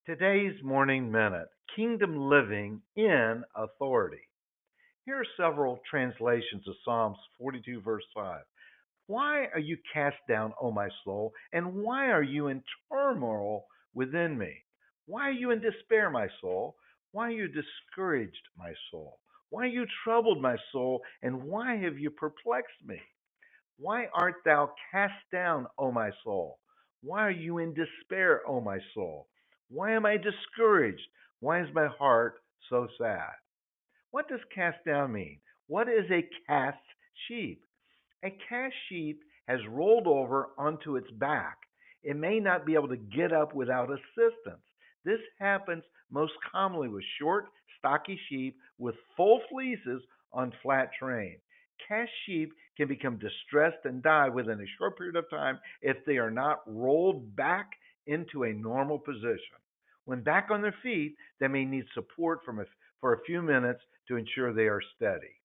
Today's Morning Minute, Kingdom Living in Authority. Here are several translations of Psalms 42, verse 5. Why are you cast down, O my soul, and why are you in turmoil within me? Why are you in despair, my soul? Why are you discouraged, my soul? Why are you troubled, my soul, and why have you perplexed me? Why art thou cast down, O my soul? Why are you in despair, O my soul? Why am I discouraged? Why is my heart so sad? What does cast down mean? What is a cast sheep? A cast sheep has rolled over onto its back. It may not be able to get up without assistance. This happens most commonly with short, stocky sheep with full fleeces on flat terrain. Cast sheep can become distressed and die within a short period of time if they are not rolled back into a normal position. When back on their feet, they may need support for a few minutes to ensure they are steady.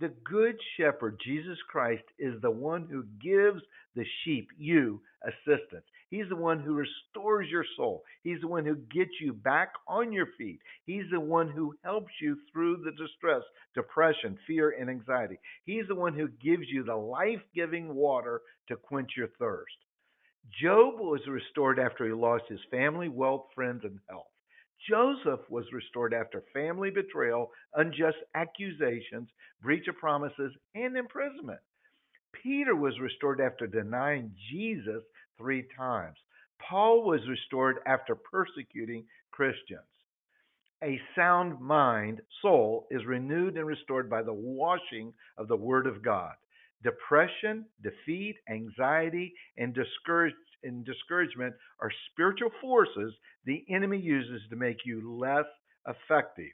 The Good Shepherd, Jesus Christ, is the one who gives the sheep, you, assistance. He's the one who restores your soul. He's the one who gets you back on your feet. He's the one who helps you through the distress, depression, fear, and anxiety. He's the one who gives you the life giving water to quench your thirst. Job was restored after he lost his family, wealth, friends, and health. Joseph was restored after family betrayal, unjust accusations, breach of promises, and imprisonment. Peter was restored after denying Jesus 3 times. Paul was restored after persecuting Christians. A sound mind, soul, is renewed and restored by the washing of the Word of God. Depression, defeat, anxiety, and discouragement are spiritual forces the enemy uses to make you less effective.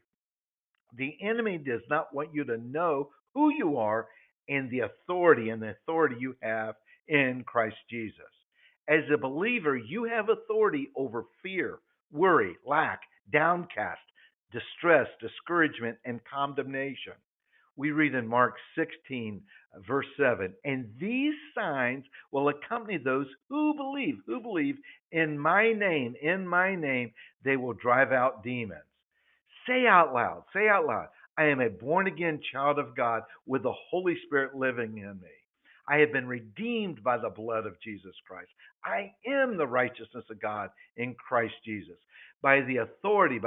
The enemy does not want you to know who you are and the authority you have in Christ Jesus. As a believer, you have authority over fear, worry, lack, downcast, distress, discouragement, and condemnation. We read in Mark 16, verse 7, and these signs will accompany those who believe. Who believe in my name, they will drive out demons. Say out loud, I am a born again child of God with the Holy Spirit living in me. I have been redeemed by the blood of Jesus Christ. I am the righteousness of God in Christ Jesus. By the authority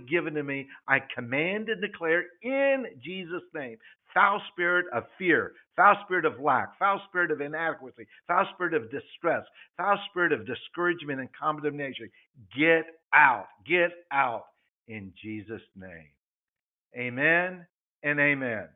given to me, I command and declare in Jesus' name, foul spirit of fear, foul spirit of lack, foul spirit of inadequacy, foul spirit of distress, foul spirit of discouragement and condemnation. Get out in Jesus' name. Amen and amen.